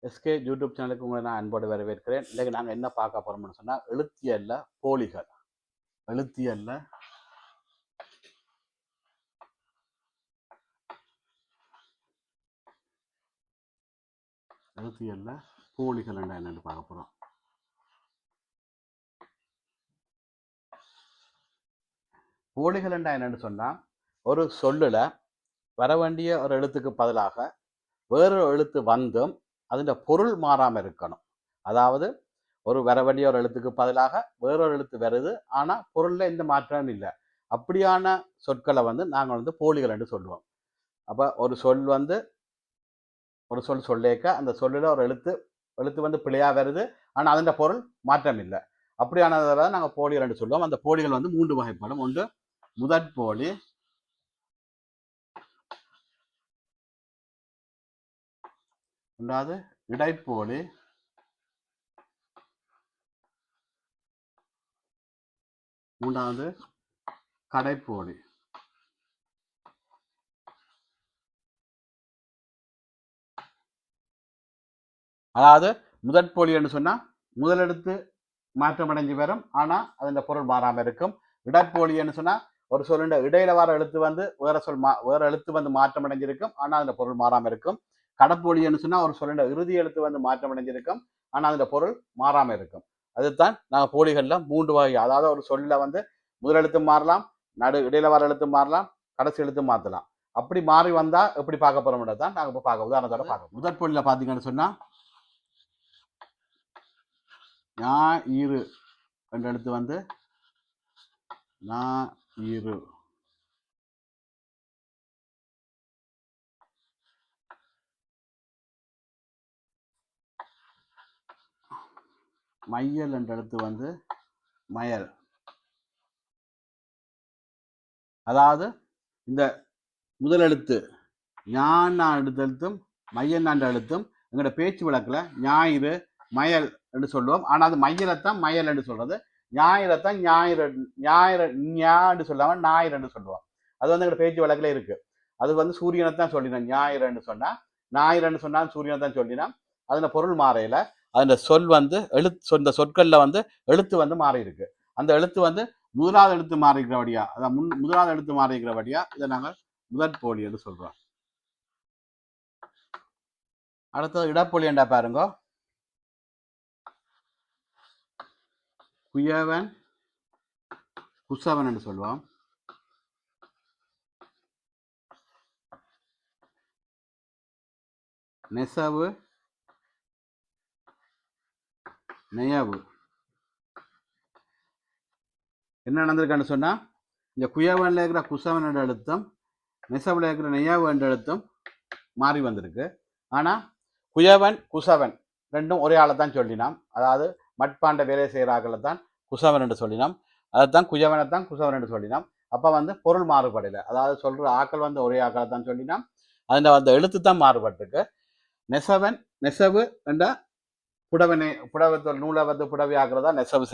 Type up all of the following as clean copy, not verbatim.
SK YouTube சேனலுக்கு உங்களை நான் அன்போடு வரவேற்கிறேன். இன்றைக்கு நாங்கள் என்ன பார்க்க போகிறோம்னு சொன்னால் எழுத்தியல்ல போலிகள். எழுத்தியல்ல போலிகள் என்னென்னு பார்க்க போகிறோம். போலிகள் என்னென்னு சொன்னால் ஒரு சொல்லில் வர வேண்டிய ஒரு எழுத்துக்கு பதிலாக வேறொரு எழுத்து வந்தும் அதோட பொருள் மாறாமல் இருக்கணும். அதாவது ஒரு வர வேண்டிய ஒரு எழுத்துக்கு பதிலாக வேறொரு எழுத்து வருது, ஆனால் பொருளில் எந்த மாற்றமும் இல்லை. அப்படியான சொற்களை நாங்கள் போலிகள் என்று சொல்லுவோம். அப்போ ஒரு சொல் சொல்லேக்க அந்த சொல்லில் ஒரு எழுத்து பிழையாக வருது, ஆனால் அதோட பொருள் மாற்றம் இல்லை. அப்படியானதை நாங்கள் போலிகள் என்று சொல்லுவோம். அந்த போலிகள் 3 வகைப்படும். ஒன்று முதற்போலி, ரெண்டாவது இடைப்போலி, மூன்றாவது கடைப்போலி. அதாவது முதற்போலி என்று சொன்னா முதலெழுத்து மாற்றமடைஞ்சு வரும், ஆனா அதன் பொருள் மாறாம இருக்கும். இடைப்போலி என்று சொன்னா ஒரு சொல்லுண்ட இடையில வர எழுத்து வேற எழுத்து மாற்றமடைஞ்சிருக்கும், ஆனா அதன் பொருள் மாறாம இருக்கும். கடப்போலி என்று சொன்னா ஒரு சொல்லுண்ட இறுதி எழுத்து மாற்றமடைஞ்சிருக்கும், ஆனா அதன் பொருள் மாறாம இருக்கும். அதுதான் நாங்க போலிகள்ல 3 வகை. அதாவது ஒரு சொல்ல முதலெழுத்து மாறலாம், இடையில வர எழுத்து மாறலாம், கடைசி எழுத்து மாற்றலாம். அப்படி மாறி வந்தா எப்படி பார்க்க போறோம் தான் நாங்க இப்போ பார்க்க உதாரணத்தோட பார்க்க. முதற்பொழில பாத்தீங்கன்னு சொன்னா ஞாயிறு என்ற எழுத்து ஞாயிறு, மையல் என்ற எழுத்து மயல். அதாவது இந்த முதல் எழுத்து ஞான எழுத்தும் மையல் என்ற எழுத்தும் எங்களோட பேச்சு வழக்கில் ஞாயிறு மயல் என்று சொல்லுவோம். ஆனால் அது மையலைத்தான் மயல் என்று சொல்றது. ஞாயிறத்தான் ஞாயிறு சொல்லாம ஞாயிறு என்று சொல்லுவோம். அது எங்களோட பேச்சு வழக்கில் இருக்கு. அது சூரியனைத்தான் சொல்லினோம். ஞாயிறுன்னு சொன்னா ஞாயிறுன்னு சொன்னா சூரியனை தான் சொல்லினோம். அதுல பொருள் மாறையில அந்த சொல் இந்த சொற்கள்ல எழுத்து மாறி இருக்கு. அந்த எழுத்து முதலாவது எழுத்து மாறிக்கிறபடியா, அதான் முதலாவது எழுத்து மாறிக்கிறபடியா இதை நாங்கள் முதற்போலி என்று சொல்றோம். அடுத்தது இடப்போலி என்றா பாருங்க. குயவன் குசவன் என்று சொல்லுவோம். நெசவு நெயவு. என்ன நடந்திருக்கான்னு சொன்னா இந்த குயவன்ல இருக்கிற குசவன் என்ற எழுத்தும் நெசவுல இருக்கிற நெய்யாவு என்ற எழுத்தும் மாறி வந்திருக்கு. ஆனா குயவன் குசவன் ரெண்டும் ஒரே ஆளை தான் சொல்லினாம். அதாவது மட்பாண்ட வேலை செய்கிற ஆக்களை தான் குசவன் என்று சொல்லினோம். அதைத்தான் குயவனை தான் குசவன் என்று சொல்லினோம். அப்போ பொருள் மாறுபடலை. அதாவது சொல்ற ஆக்கள் ஒரே ஆக்களை தான் சொல்லினோம். அந்த எழுத்து தான் மாறுபட்டிருக்கு. நெசவு என்ற புடவை தொழில் நூலை புடவை ஆக்குறதா நெசவு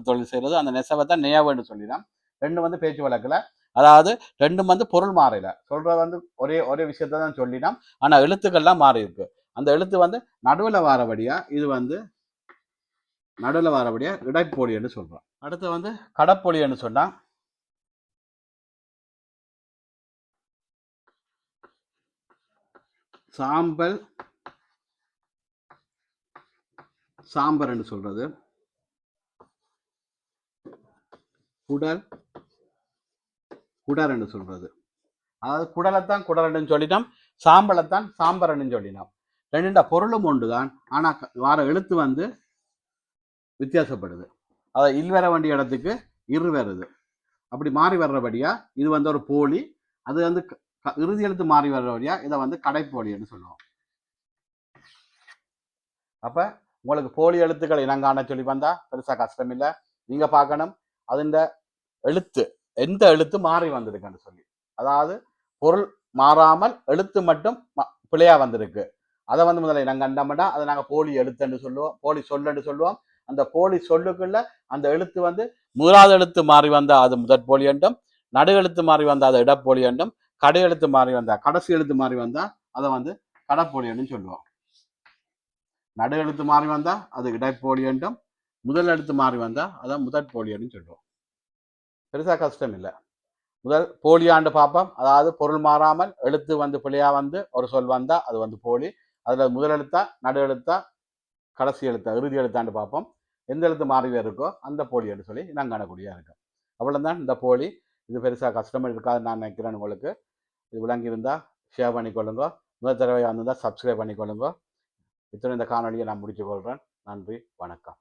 தொழில் செய்யறது. அந்த நெசவை தான் நெய்யாவுன்னு சொல்லினோம். ரெண்டும் பேச்சு வழக்கில், அதாவது ரெண்டும் பொருள் மாறல. சொல்ற ஒரே விஷயத்த தான் சொல்லினோம். ஆனா எழுத்துக்கள்லாம் மாறி இருக்கு. அந்த எழுத்து நடுவில் வாரபடியா இது நடுவில் வாரபடியா இடைப்போலி என்று சொல்றோம். அடுத்து கடப்போலி என்று சொன்னா சாம்பல் என்று சொல்றது. குடர் என்று சொல்றது. அதாவது குடலைத்தான் குடலன்னு சொல்லிட்டோம், சாம்பலைத்தான் சாம்பரன்னு சொல்லினோம். ரெண்டு பொருளும் ஒன்றுதான், ஆனா வார எழுத்து வித்தியாசப்படுது. அதாவது இல் வர வேண்டிய இடத்துக்கு இரு வருது. அப்படி மாறி வர்றபடியா இது ஒரு போலி. அது இறுதி எழுத்து மாறி வர்றபடியா இதை கடைப்போலின்னு சொல்லுவோம். அப்ப உங்களுக்கு போலி எழுத்துக்கள் இனங்காண சொல்லி வந்தா பெருசா கஷ்டம் இல்லை. நீங்க பார்க்கணும் அதுண்ட எழுத்து எந்த எழுத்து மாறி வந்திருக்குன்னு சொல்லி. அதாவது பொருள் மாறாமல் எழுத்து மட்டும் பிழையா வந்திருக்கு. அதை முதல்ல நாங்கள் கண்டோம்னா அதை நாங்கள் போலி எழுத்துன்னு சொல்லுவோம், போலி சொல்லுன்னு சொல்லுவோம். அந்த போலி சொல்லுக்குள்ள அந்த எழுத்து முதலாவது எழுத்து மாறி வந்தா அது முதற்போலி என்றும், நடு எழுத்து மாறி வந்தா அது இடப்போலி என்றும், கடை எழுத்து மாறி வந்தா கடைசி எழுத்து மாறி வந்தா அதை கடப்போலி என்று சொல்லுவோம். நடு எழுத்து மாறி வந்தால் அது இடைப்போலி என்றும், முதல் எழுத்து மாறி வந்தால் அதான் முதற் போலி என்று சொல்கிறோம். பெருசாக கஷ்டம் இல்லை. முதல் போலியாண்டு பார்ப்போம். அதாவது பொருள் மாறாமல் எழுத்து வந்து பிழையாக வந்து ஒரு சொல் வந்தால் அது வந்து போலி. அதில் முதல் எழுத்தா, நடு எழுத்தா, கடைசி எழுத்தா, இறுதி எழுத்தாண்டு பார்ப்போம். எந்த எழுத்து மாறி இருக்கோ அந்த போலி என்று சொல்லி நான் காணக்கூடியதாக இருக்கும். அவ்வளோதான் இந்த போலி. இது பெருசாக கஷ்டமாக இருக்காதுன்னு நான் நினைக்கிறேன். உங்களுக்கு இது விளங்கியிருந்தால் ஷேர் பண்ணிக்கொள்ளுங்க. முதல் தடவை வந்திருந்தால் சப்ஸ்கிரைப் பண்ணிக்கொள்ளுங்க. இத்தனை இந்த காணொலியை நான் முடித்துக் கொள்கிறேன். நன்றி, வணக்கம்.